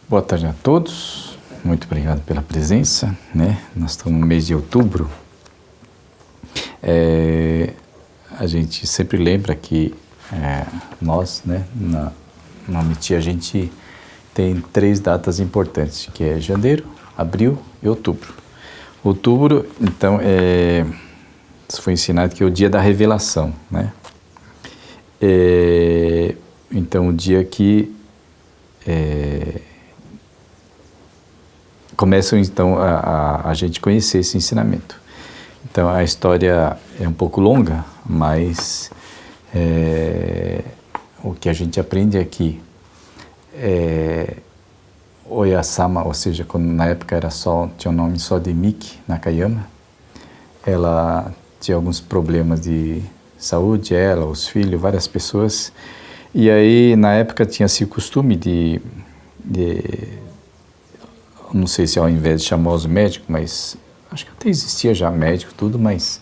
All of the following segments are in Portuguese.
Boa tarde a todos, muito obrigado pela presença, né? Nós estamos no mês de outubro. A gente sempre lembra que nós, né, na Amiti, a gente tem 3 datas importantes, que é janeiro, abril e outubro. Outubro, então, isso foi ensinado que é o dia da revelação, né? Então, o dia que começam então a gente conhecer esse ensinamento. Então a história é um pouco longa, mas o que a gente aprende aqui Oyasama, ou seja, quando na época tinha o nome só de Miki Nakayama, ela tinha alguns problemas de saúde, ela, os filhos, várias pessoas, e aí na época tinha-se o costume de não sei se ao invés de chamar os médicos, mas acho que até existia já médico tudo, mas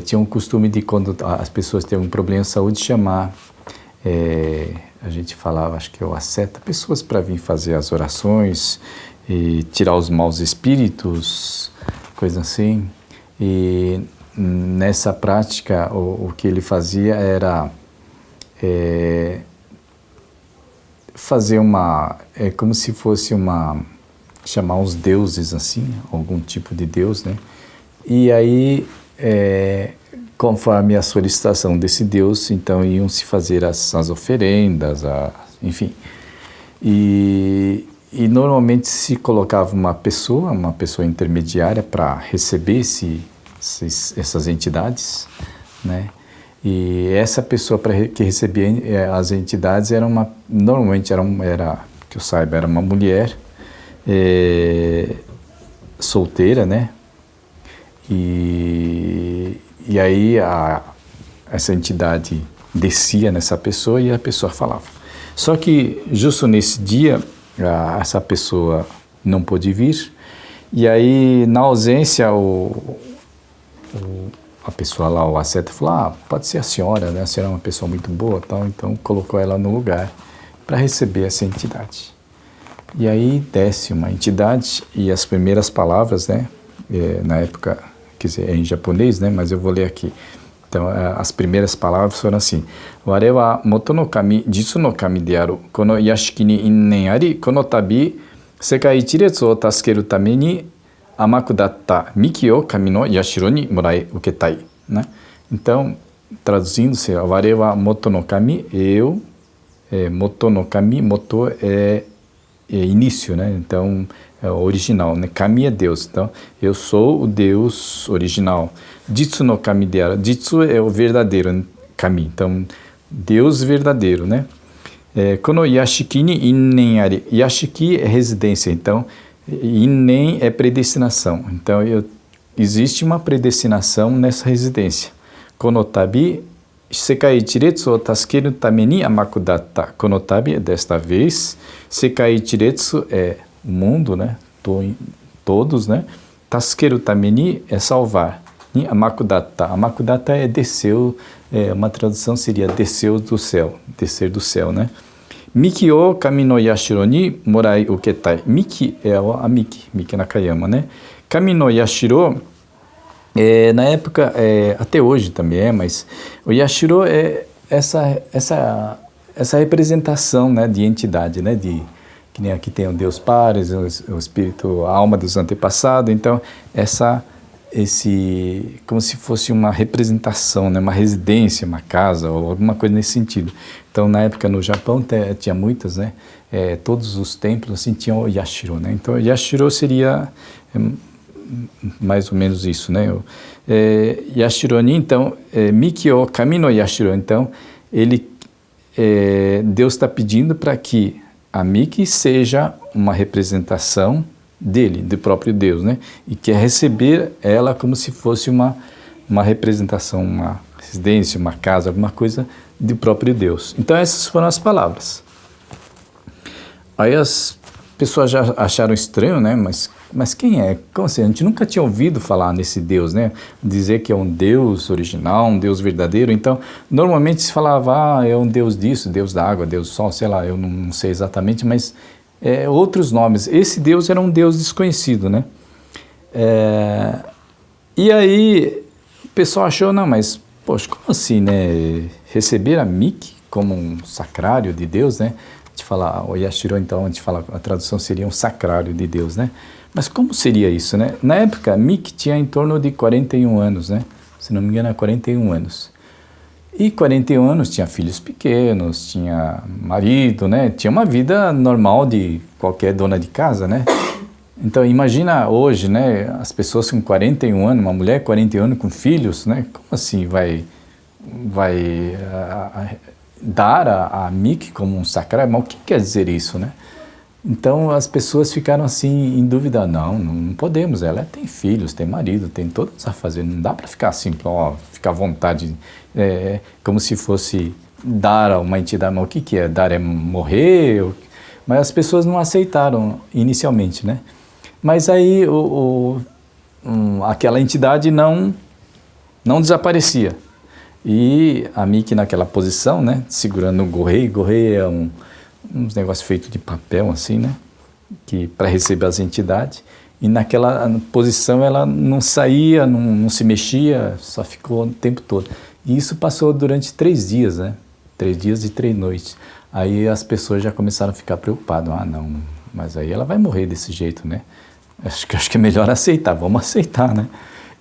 tinha um costume de quando as pessoas têm um problema de saúde chamar, a gente falava, acho que é o asceta, pessoas para vir fazer as orações e tirar os maus espíritos, coisa assim. E nessa prática o que ele fazia era fazer como se fosse chamar os deuses assim, algum tipo de deus, né? E aí, conforme a solicitação desse deus, então iam se fazer as oferendas, enfim. E normalmente se colocava uma pessoa intermediária para receber essas entidades, né? E essa pessoa que recebia as entidades normalmente era, que eu saiba, era uma mulher solteira, né? E aí essa entidade descia nessa pessoa e a pessoa falava. Só que justo nesse dia essa pessoa não pôde vir, e aí na ausência a pessoa lá, o asceta, falou: pode ser a senhora, né? A senhora é uma pessoa muito boa, tal. Então colocou ela no lugar para receber essa entidade. E aí desce uma entidade e as primeiras palavras, né, na época, quer dizer, é em japonês, né, mas eu vou ler aqui. Então, as primeiras palavras foram assim: Ware wa moto no kami, jitsu no kami de aru, kono yashiki ni innen ari, kono tabi, sekai ichiretsu o tasukeru tame ni amaku datta miki o kami no yashiro ni morai uketai, né? Então, traduzindo-se, Ware wa moto no kami, eu, moto no kami, moto é início, né? Então é o original, né? Kami é Deus, então eu sou o Deus original. Jitsu no kami de aru, jitsu é o verdadeiro kami, então Deus verdadeiro, né? Kono yashiki ni innen ari, yashiki é residência, então innen é predestinação, então existe uma predestinação nessa residência. Kono tabi Sekai Ichiretsu o tasukeru tame ni amaku datta. Kono tabi, desta vez, Sekai Ichiretsu é o mundo, né? Todos, né? Tasukeru tame ni é salvar. Ni amaku datta. Amaku datta é desceu, uma tradução seria desceu do céu, descer do céu, né? Miki o kami no yashiro ni morai uketai. Miki é a Miki Nakayama, né? Kami no yashiro, na época, até hoje também mas o yashiro é essa representação, né, de entidade, né, que nem aqui tem o Deus Pares, o espírito, a alma dos antepassados. Então como se fosse uma representação, né, uma residência, uma casa ou alguma coisa nesse sentido. Então na época no Japão tinha muitas, né, todos os templos assim tinham o yashiro, né. Então o yashiro seria mais ou menos isso, né? Yashiro ni, então, Miki o kami no yashiro, então, Deus está pedindo para que a Miki seja uma representação dele, do próprio Deus, né? E quer receber ela como se fosse uma representação, uma residência, uma casa, alguma coisa do próprio Deus. Então essas foram as palavras. Aí as pessoas já acharam estranho, né? Mas quem é? Como assim? A gente nunca tinha ouvido falar nesse Deus, né? Dizer que é um Deus original, um Deus verdadeiro. Então, normalmente se falava, é um Deus disso, Deus da água, Deus do sol, sei lá, eu não sei exatamente, mas outros nomes. Esse Deus era um Deus desconhecido, né? E aí o pessoal achou, não, mas, poxa, como assim, né? Receber a Mik como um sacrário de Deus, né? A gente fala, o Yashiro, então, a gente fala, a tradução seria um sacrário de Deus, né? Mas como seria isso, né? Na época, Mik tinha em torno de 41 anos, né? Se não me engano, 41 anos. E 41 anos, tinha filhos pequenos, tinha marido, né? Tinha uma vida normal de qualquer dona de casa, né? Então, imagina hoje, né? As pessoas com 41 anos, uma mulher com 41 anos com filhos, né? Como assim vai dar a Mik como um sacrário? Mas o que quer dizer isso, né? Então, as pessoas ficaram assim, em dúvida, não podemos, ela tem filhos, tem marido, tem todas a fazer, não dá para ficar assim, ficar à vontade, como se fosse dar a uma entidade, mas o que é? Dar é morrer? Mas as pessoas não aceitaram inicialmente, né? Mas aí aquela entidade não desaparecia. E a Mik naquela posição, né, segurando o gorrei é uns negócios feitos de papel assim, né, que para receber as entidades. E naquela posição ela não saía, não se mexia, só ficou o tempo todo. E isso passou durante 3 dias, né, 3 dias e 3 noites. Aí as pessoas já começaram a ficar preocupadas. Não, mas aí ela vai morrer desse jeito, né? Acho que é melhor aceitar, vamos aceitar, né?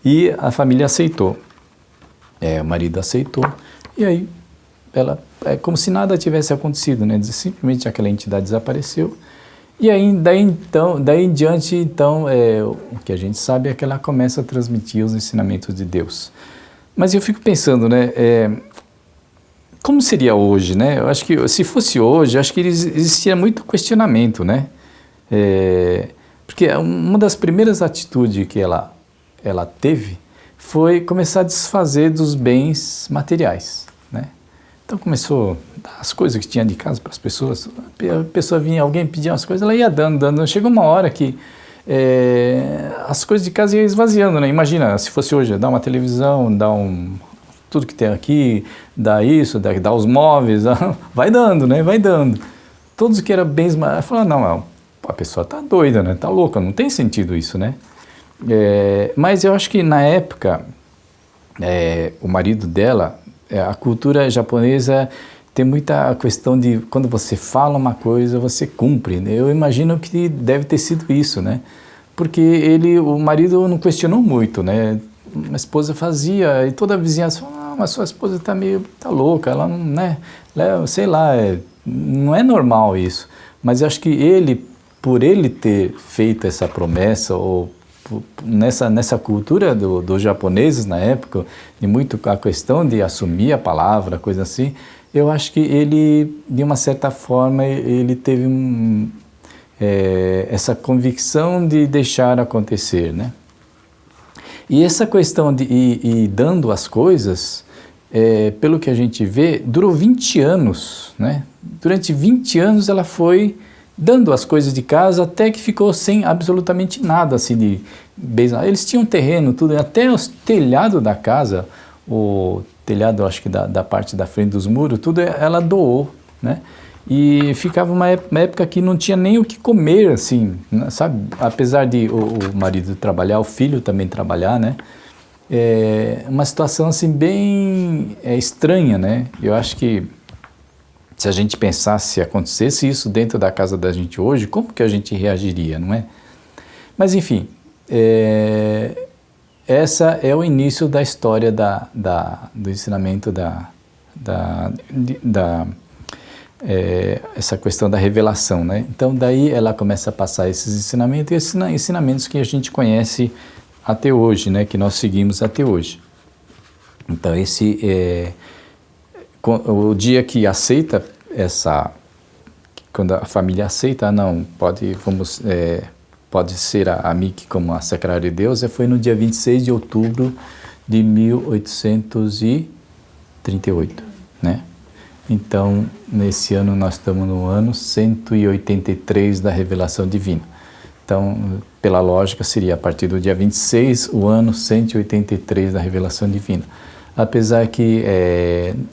E a família aceitou. O marido aceitou. E aí, ela, como se nada tivesse acontecido, né? Simplesmente aquela entidade desapareceu. E aí, daí em diante, então, o que a gente sabe é que ela começa a transmitir os ensinamentos de Deus. Mas eu fico pensando, né? Como seria hoje, né? Eu acho que se fosse hoje, acho que existia muito questionamento, né? Porque uma das primeiras atitudes que ela teve foi começar a desfazer dos bens materiais, né? Então começou a dar as coisas que tinha de casa para as pessoas. A pessoa vinha, alguém pedia umas coisas, ela ia dando. Chegou uma hora que as coisas de casa iam esvaziando, né? Imagina, se fosse hoje, dar uma televisão, dar tudo que tem aqui, dar isso, dar os móveis, vai dando, né? Vai dando. Todos que eram bens, fala, não, a pessoa está doida, né? Está louca, não tem sentido isso, né? Mas eu acho que na época, o marido dela, a cultura japonesa tem muita questão de quando você fala uma coisa, você cumpre, né? Eu imagino que deve ter sido isso, né? Porque o marido não questionou muito, né? A esposa fazia e toda a vizinhança falava, mas sua esposa tá louca, ela não, né? Sei lá, não é normal isso. Mas eu acho que por ele ter feito essa promessa, ou nessa cultura dos japoneses na época, de muito a questão de assumir a palavra, coisa assim, eu acho que ele, de uma certa forma, ele teve essa convicção de deixar acontecer, né? E essa questão de ir dando as coisas, pelo que a gente vê, durou 20 anos, né? Durante 20 anos ela foi dando as coisas de casa até que ficou sem absolutamente nada assim de bens. Eles tinham terreno, tudo, até o telhado da casa, o telhado, acho que da parte da frente dos muros, tudo ela doou, né? E ficava uma época que não tinha nem o que comer, assim, sabe? Apesar de o marido trabalhar, o filho também trabalhar, né? Uma situação assim bem estranha, né? Eu acho que se a gente pensasse, se acontecesse isso dentro da casa da gente hoje, como que a gente reagiria, não é? Mas enfim, essa é o início da história do ensinamento essa questão da revelação, né? Então daí ela começa a passar esses ensinamentos, e esses ensinamentos que a gente conhece até hoje, né? Que nós seguimos até hoje. Então o dia que aceita quando a família aceita, pode ser a Mik como a sacrária de Deus, foi no dia 26 de outubro de 1838, né? Então, nesse ano nós estamos no ano 183 da revelação divina. Então, pela lógica, seria a partir do dia 26, o ano 183 da revelação divina. Apesar que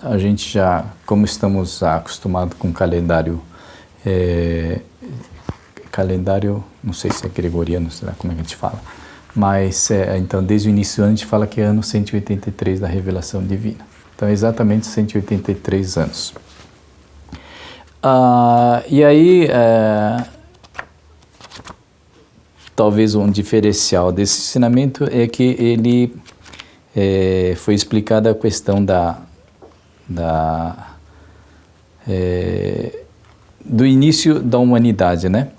a gente já, como estamos acostumados com o calendário calendário, não sei se é gregoriano, sei lá como é que a gente fala, mas então desde o início do ano a gente fala que é ano 183 da revelação divina. Então exatamente 183 anos. E aí, talvez um diferencial desse ensinamento é que ele foi explicada a questão do início da humanidade, né?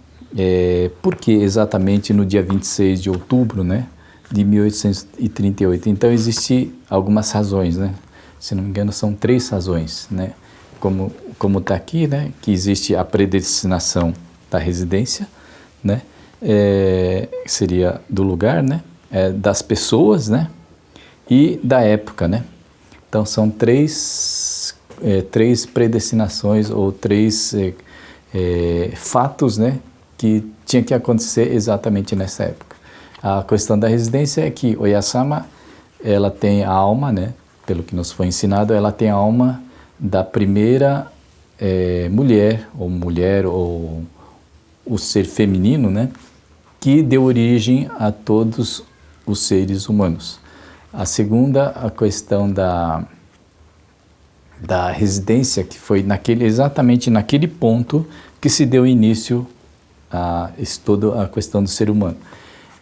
Por que exatamente no dia 26 de outubro, né, de 1838? Então, existem algumas razões, né? Se não me engano, são 3 razões, né? Como está aqui, né, que existe a predestinação da residência, né? Seria do lugar, né? Das pessoas, né? E da época, né? Então, são 3 predestinações ou 3 fatos, né, que tinha que acontecer exatamente nessa época. A questão da residência é que Oyasama, ela tem a alma, né, pelo que nos foi ensinado, ela tem a alma da primeira mulher ou o ser feminino, né, que deu origem a todos os seres humanos. A segunda, a questão da residência, que foi exatamente naquele ponto que se deu início a toda a questão do ser humano.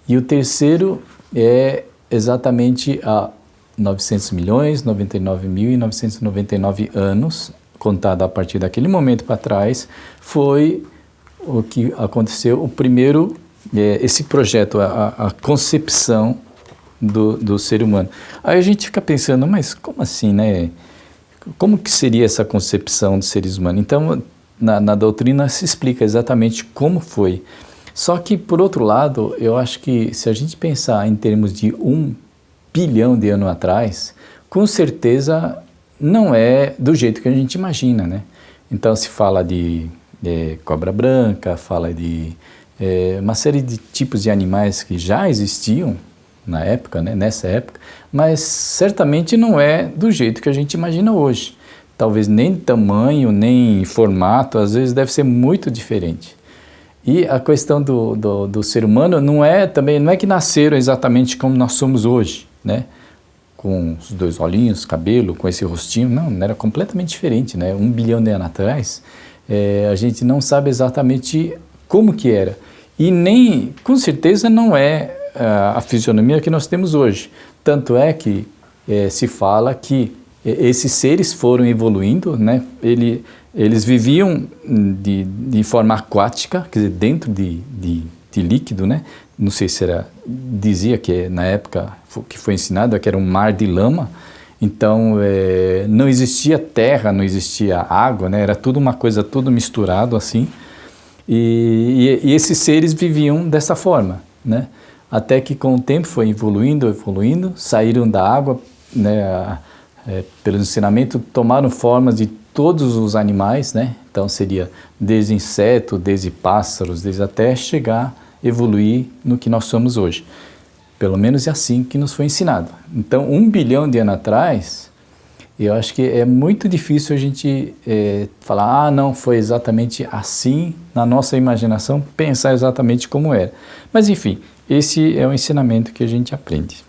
E o terceiro é exatamente a 900 milhões, 99.999 anos, contado a partir daquele momento para trás, foi o que aconteceu, o primeiro, esse projeto, a concepção do ser humano. Aí a gente fica pensando, mas como assim, né? Como que seria essa concepção dos seres humanos? Então, na doutrina se explica exatamente como foi. Só que, por outro lado, eu acho que se a gente pensar em termos de 1 bilhão de anos atrás, com certeza não é do jeito que a gente imagina, né? Então, se fala de cobra branca, fala de uma série de tipos de animais que já existiam na época, né, nessa época, mas certamente não é do jeito que a gente imagina hoje. Talvez nem tamanho, nem formato, às vezes deve ser muito diferente. E a questão do ser humano não é que nasceram exatamente como nós somos hoje, né? Com os 2 olhinhos, cabelo, com esse rostinho, não era completamente diferente, né? 1 bilhão de anos atrás, a gente não sabe exatamente como que era. E nem, com certeza, não é a fisionomia que nós temos hoje. Tanto é que se fala que esses seres foram evoluindo, né? Eles viviam de forma aquática, quer dizer, dentro de líquido, né? Não sei se dizia que na época que foi ensinado que era um mar de lama. Então, não existia terra, não existia água, né? Era tudo uma coisa, tudo misturado assim. E esses seres viviam dessa forma, né? Até que com o tempo foi evoluindo, saíram da água, né, pelo ensinamento, tomaram formas de todos os animais, né? Então seria desde inseto, desde pássaros, desde até chegar, evoluir no que nós somos hoje. Pelo menos é assim que nos foi ensinado. Então, 1 bilhão de anos atrás, eu acho que é muito difícil a gente falar, não, foi exatamente assim, na nossa imaginação, pensar exatamente como era. Mas enfim, esse é o ensinamento que a gente aprende.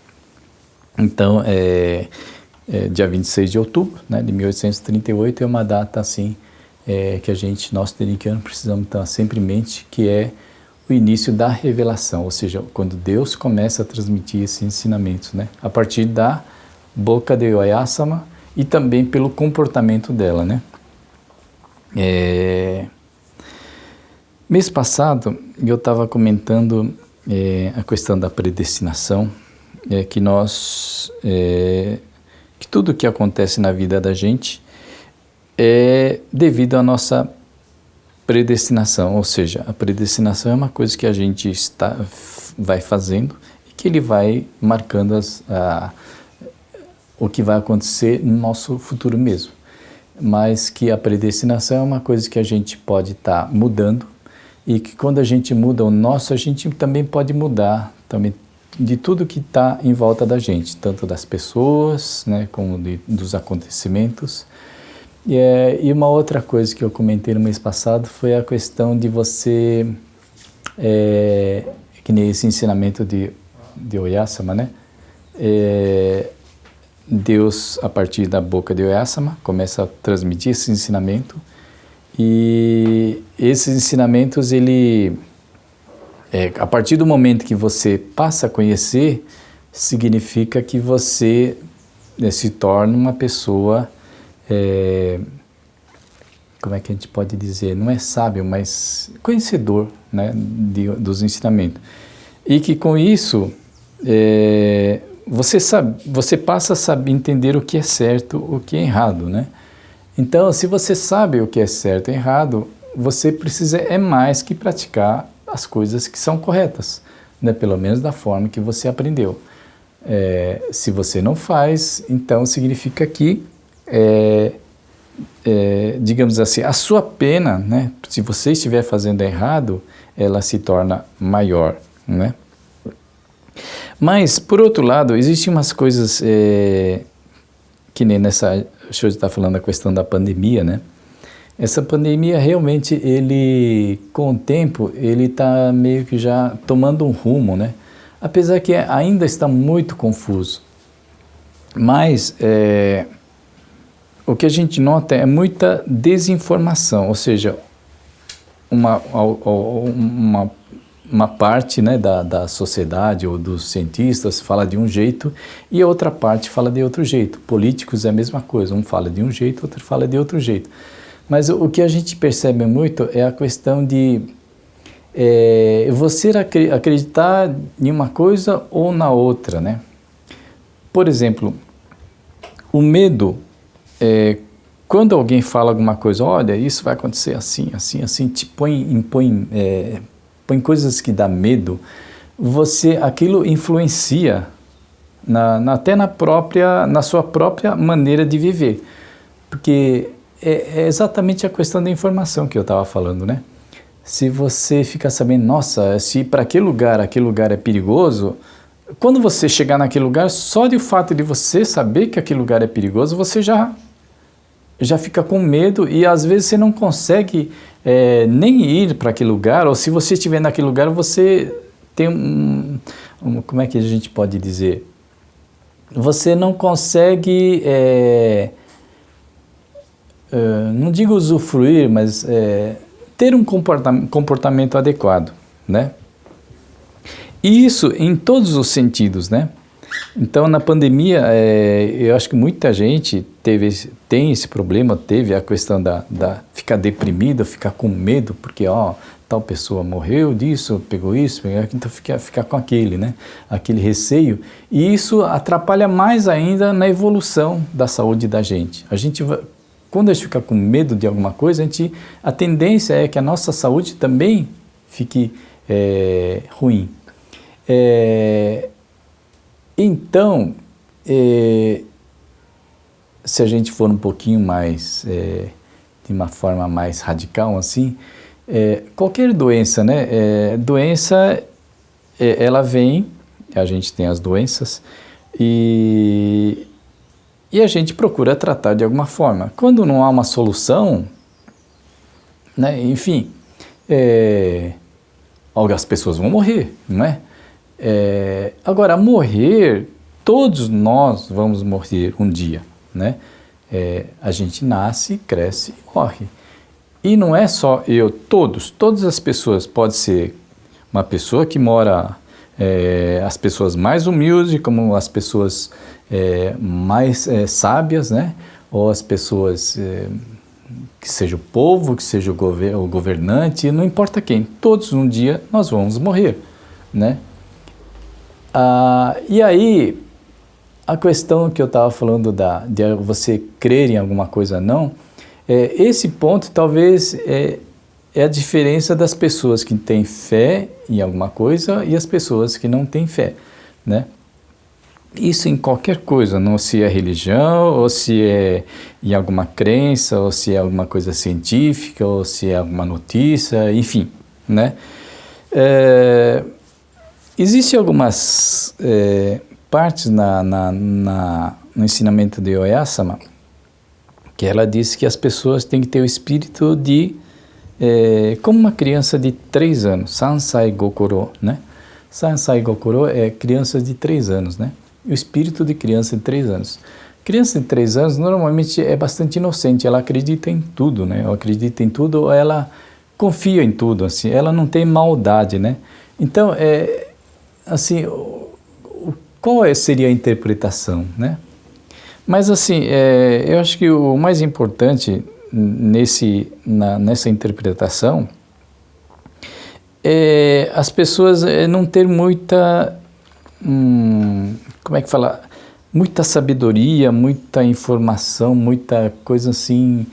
Então, dia 26 de outubro, né, de 1838, é uma data assim, que nós dominicanos precisamos estar sempre em mente, que é o início da revelação, ou seja, quando Deus começa a transmitir esses ensinamentos, né, a partir da boca de Oyasama e também pelo comportamento dela, né. Mês passado, eu estava comentando a questão da predestinação, que tudo que acontece na vida da gente é devido à nossa predestinação, ou seja, a predestinação é uma coisa que a gente vai fazendo e que ele vai marcando o que vai acontecer no nosso futuro mesmo. Mas que a predestinação é uma coisa que a gente pode estar mudando e que quando a gente muda o nosso, a gente também pode mudar também de tudo que está em volta da gente, tanto das pessoas, né, como dos acontecimentos. E uma outra coisa que eu comentei no mês passado foi a questão de você que nem esse ensinamento de Oyasama, né? Deus, a partir da boca de Oyasama, começa a transmitir esse ensinamento, e esses ensinamentos, a partir do momento que você passa a conhecer, significa que você se torna uma pessoa, como é que a gente pode dizer, não é sábio, mas conhecedor, né, dos ensinamentos. E que com isso, você passa a saber entender o que é certo, o que é errado, né? Então, se você sabe o que é certo e errado, você precisa mais que praticar as coisas que são corretas, né? Pelo menos da forma que você aprendeu. Se você não faz, então significa que, digamos assim, a sua pena, né? Se você estiver fazendo errado, ela se torna maior, né? Mas, por outro lado, existem umas coisas que nem nessa... Deixa eu estar falando da questão da pandemia, né? Essa pandemia, realmente, com o tempo, ele está meio que já tomando um rumo, né? Apesar que ainda está muito confuso. Mas o que a gente nota é muita desinformação, ou seja, uma parte, né, da sociedade ou dos cientistas fala de um jeito e a outra parte fala de outro jeito. Políticos é a mesma coisa, um fala de um jeito, outro fala de outro jeito. Mas o que a gente percebe muito é a questão de você acreditar em uma coisa ou na outra, né? Por exemplo, o medo, quando alguém fala alguma coisa, olha, isso vai acontecer assim, assim, assim, te põe coisas que dá medo, aquilo influencia até na sua própria maneira de viver. Porque é exatamente a questão da informação que eu estava falando, né? Se você fica sabendo, nossa, se para aquele lugar é perigoso, quando você chegar naquele lugar, só de o fato de você saber que aquele lugar é perigoso, você já fica com medo e às vezes você não consegue nem ir para aquele lugar, ou se você estiver naquele lugar, você tem como é que a gente pode dizer? Você não consegue, não digo usufruir, mas ter um comportamento adequado, né? E isso em todos os sentidos, né? Então, na pandemia, eu acho que muita gente tem esse problema, teve a questão da ficar deprimido, ficar com medo, porque, tal pessoa morreu disso, pegou isso, então ficar com aquele, né? Aquele receio. E isso atrapalha mais ainda na evolução da saúde da gente. Quando a gente fica com medo de alguma coisa, a tendência é que a nossa saúde também fique ruim. Então, se a gente for um pouquinho mais, de uma forma mais radical assim, qualquer doença, né? Doença, ela vem, a gente tem as doenças e a gente procura tratar de alguma forma. Quando não há uma solução, né? Enfim, as pessoas vão morrer, não é? Agora, morrer, todos nós vamos morrer um dia, né? A gente nasce, cresce e morre. E não é só todas as pessoas, pode ser uma pessoa que mora, as pessoas mais humildes, como as pessoas mais sábias, né? Ou as pessoas, que seja o povo, que seja o governante, não importa quem, todos um dia nós vamos morrer, né? E aí, a questão que eu estava falando de você crer em alguma coisa ou não, esse ponto talvez é a diferença das pessoas que têm fé em alguma coisa e as pessoas que não têm fé, né? Isso em qualquer coisa, não se é religião, ou se é em alguma crença, ou se é alguma coisa científica, ou se é alguma notícia, enfim, né? Existem algumas partes no ensinamento de Oyasama que ela diz que as pessoas têm que ter o espírito de como uma criança de 3 anos, Sansai Gokoro, né? Sansai Gokoro é criança de 3 anos, né? O espírito de criança de 3 anos. Criança de 3 anos normalmente é bastante inocente, ela acredita em tudo, né? Ela acredita em tudo, ou ela confia em tudo, assim, ela não tem maldade, né? Então, assim, qual seria a interpretação, né? Mas, assim, eu acho que o mais importante nessa interpretação é as pessoas não ter muita, como é que fala? Muita sabedoria, muita informação, muita coisa assim,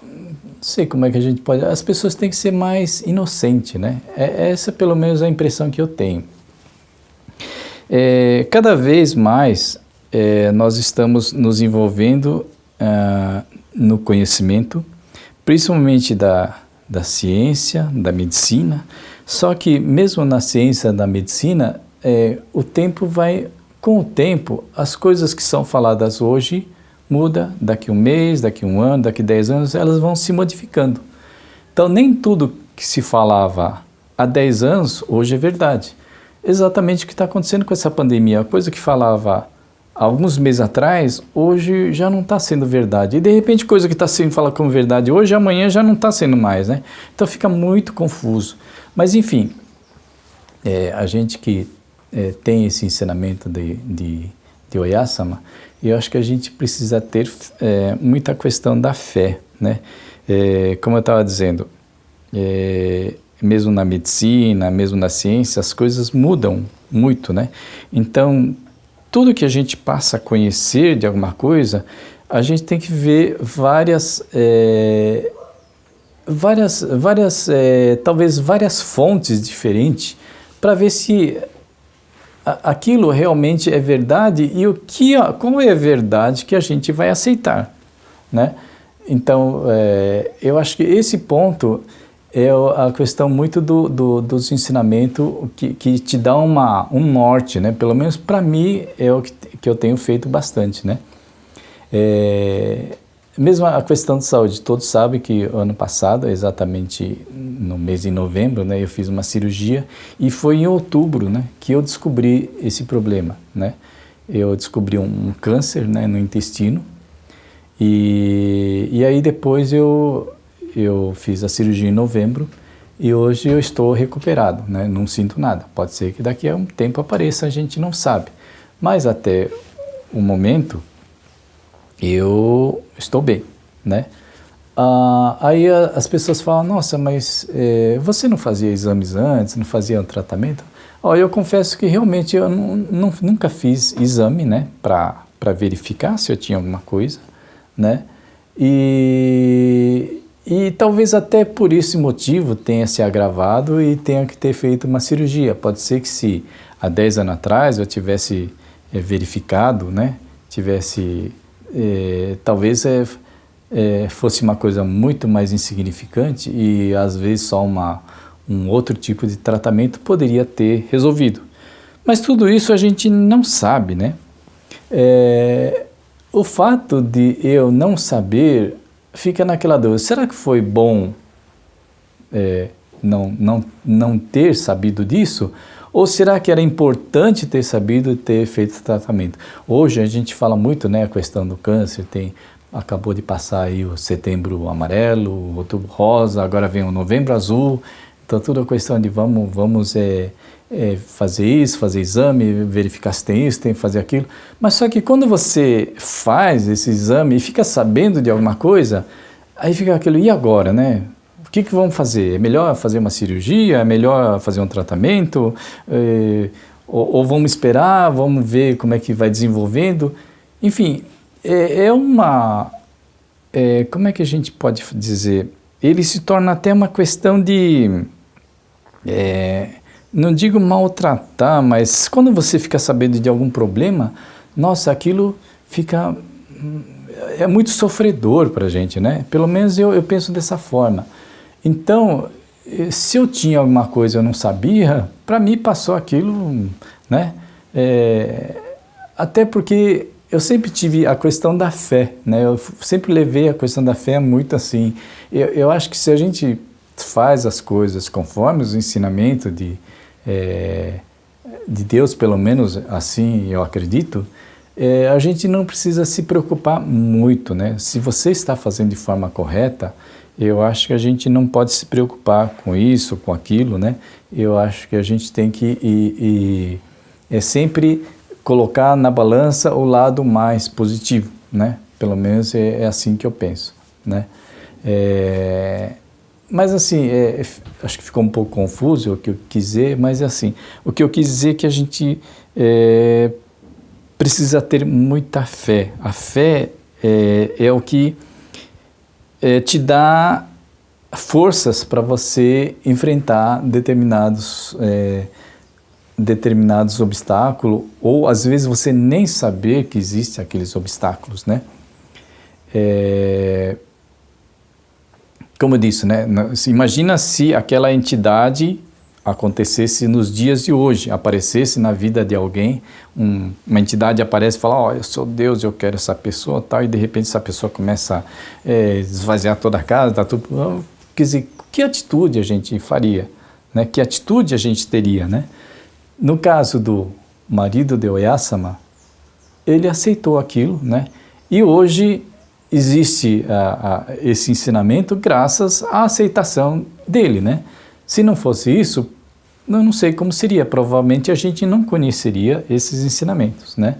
não sei como é que a gente pode... As pessoas têm que ser mais inocentes, né? Essa pelo menos é a impressão que eu tenho. Cada vez mais nós estamos nos envolvendo no conhecimento, principalmente da ciência, da medicina, só que mesmo na ciência da medicina, com o tempo, as coisas que são faladas hoje muda, daqui um mês, daqui um ano, daqui 10 anos, elas vão se modificando. Então, nem tudo que se falava há 10 anos, hoje é verdade. Exatamente o que está acontecendo com essa pandemia. A coisa que falava há alguns meses atrás, hoje já não está sendo verdade. E, de repente, coisa que está sendo falada como verdade hoje, amanhã já não está sendo mais, né? Então, fica muito confuso. Mas, enfim, a gente que tem esse ensinamento de Oyasama, eu acho que a gente precisa ter muita questão da fé, né? Como eu estava dizendo, mesmo na medicina, mesmo na ciência, as coisas mudam muito, né? Então, tudo que a gente passa a conhecer de alguma coisa, a gente tem que ver talvez várias fontes diferentes para ver se aquilo realmente é verdade e qual é a verdade que a gente vai aceitar, né? Então, eu acho que esse ponto é a questão muito dos ensinamentos que te dá um norte, né? Pelo menos para mim é o que eu tenho feito bastante, né? Mesmo a questão de saúde, todos sabem que ano passado, exatamente no mês de novembro, né, eu fiz uma cirurgia e foi em outubro, né, que eu descobri esse problema, né? Eu descobri um câncer, né, no intestino e aí depois eu fiz a cirurgia em novembro e hoje eu estou recuperado, né, não sinto nada. Pode ser que daqui a um tempo apareça, a gente não sabe, mas até o momento eu estou bem, né? Aí as pessoas falam, nossa, mas você não fazia exames antes, não fazia um tratamento? Eu confesso que realmente eu nunca fiz exame, né, para verificar se eu tinha alguma coisa, né? E talvez até por esse motivo tenha se agravado e tenha que ter feito uma cirurgia. Pode ser que se há 10 anos atrás eu tivesse verificado, né, talvez fosse uma coisa muito mais insignificante e às vezes só um outro tipo de tratamento poderia ter resolvido. Mas tudo isso a gente não sabe, né? O fato de eu não saber fica naquela dúvida, será que foi bom não ter sabido disso? Ou será que era importante ter sabido ter feito o tratamento? Hoje a gente fala muito, né, a questão do câncer, acabou de passar aí o setembro amarelo, o outubro rosa, agora vem o novembro azul, então tudo é questão de vamos fazer isso, fazer exame, verificar se tem isso, tem que fazer aquilo. Mas só que quando você faz esse exame e fica sabendo de alguma coisa, aí fica aquilo, e agora, né? O que vamos fazer? É melhor fazer uma cirurgia? É melhor fazer um tratamento? Ou vamos esperar, vamos ver como é que vai desenvolvendo? Enfim, como é que a gente pode dizer? Ele se torna até uma questão de, não digo maltratar, mas quando você fica sabendo de algum problema, nossa, aquilo é muito sofredor para a gente, né? Pelo menos eu penso dessa forma. Então, se eu tinha alguma coisa e eu não sabia, para mim passou aquilo, né? Até porque eu sempre tive a questão da fé, né? Eu sempre levei a questão da fé muito assim. Eu acho que se a gente faz as coisas conforme os ensinamentos de Deus, pelo menos assim eu acredito, a gente não precisa se preocupar muito, né? Se você está fazendo de forma correta, eu acho que a gente não pode se preocupar com isso, com aquilo, né? Eu acho que a gente tem que sempre colocar na balança o lado mais positivo, né? Pelo menos é assim que eu penso, né? Mas assim, acho que ficou um pouco confuso o que eu quis dizer, mas é assim, o que eu quis dizer é que a gente precisa ter muita fé. A fé é o que te dá forças para você enfrentar determinados obstáculos, ou às vezes você nem saber que existem aqueles obstáculos, né? Como eu disse, né? Imagina se aquela entidade acontecesse nos dias de hoje, aparecesse na vida de alguém, uma entidade aparece e fala, ó, eu sou Deus, eu quero essa pessoa, tal, e de repente essa pessoa começa a esvaziar toda a casa, tá tudo, quer dizer, que atitude a gente faria, né? Que atitude a gente teria, né? No caso do marido de Oyasama, ele aceitou aquilo, né? E hoje existe esse ensinamento graças à aceitação dele, né? Se não fosse isso, eu não sei como seria. Provavelmente a gente não conheceria esses ensinamentos, né?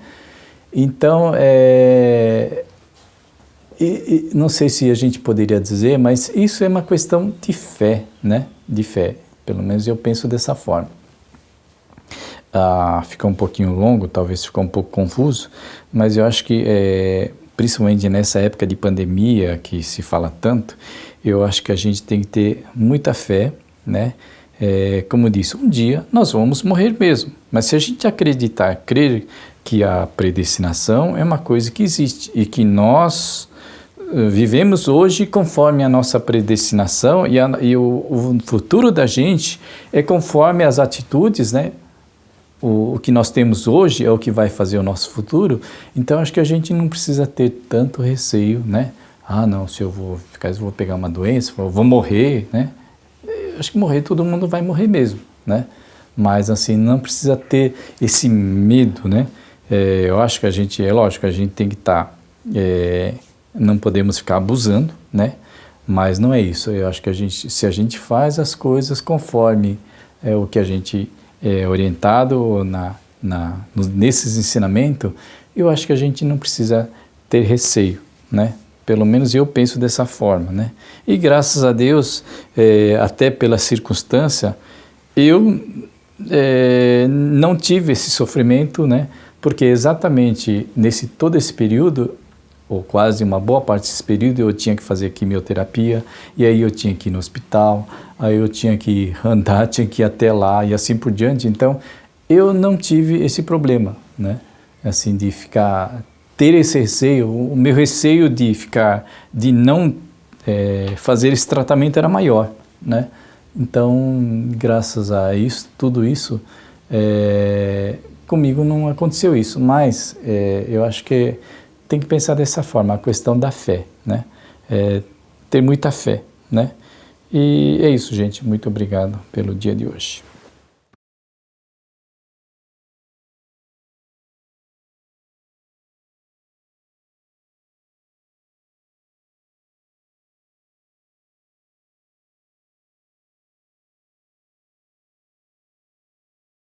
Então, não sei se a gente poderia dizer, mas isso é uma questão de fé, né? De fé. Pelo menos eu penso dessa forma. Ficou um pouquinho longo, talvez ficou um pouco confuso, mas eu acho que, principalmente nessa época de pandemia que se fala tanto, eu acho que a gente tem que ter muita fé, né? Como eu disse, um dia nós vamos morrer mesmo, mas se a gente acreditar, crer que a predestinação é uma coisa que existe e que nós vivemos hoje conforme a nossa predestinação e o futuro da gente é conforme as atitudes, né? O que nós temos hoje é o que vai fazer o nosso futuro, então acho que a gente não precisa ter tanto receio, né? Não, se eu vou pegar uma doença, eu vou morrer, né? Acho que morrer, todo mundo vai morrer mesmo, né? Mas assim, não precisa ter esse medo, né? Eu acho que a gente, lógico, a gente tem que estar, não podemos ficar abusando, né? Mas não é isso, eu acho que se a gente faz as coisas conforme o que a gente orientado nesses ensinamentos, eu acho que a gente não precisa ter receio, né? Pelo menos eu penso dessa forma, né? E graças a Deus, até pela circunstância, eu não tive esse sofrimento, né? Porque exatamente todo esse período, ou quase uma boa parte desse período, eu tinha que fazer quimioterapia, e aí eu tinha que ir no hospital, aí eu tinha que andar, tinha que ir até lá, e assim por diante. Então, eu não tive esse problema, né? Assim, de ter esse receio, o meu receio de não fazer esse tratamento era maior, né? Então, graças a isso, tudo isso, comigo não aconteceu isso, mas eu acho que tem que pensar dessa forma, a questão da fé, né? Ter muita fé, né? E é isso, gente. Muito obrigado pelo dia de hoje.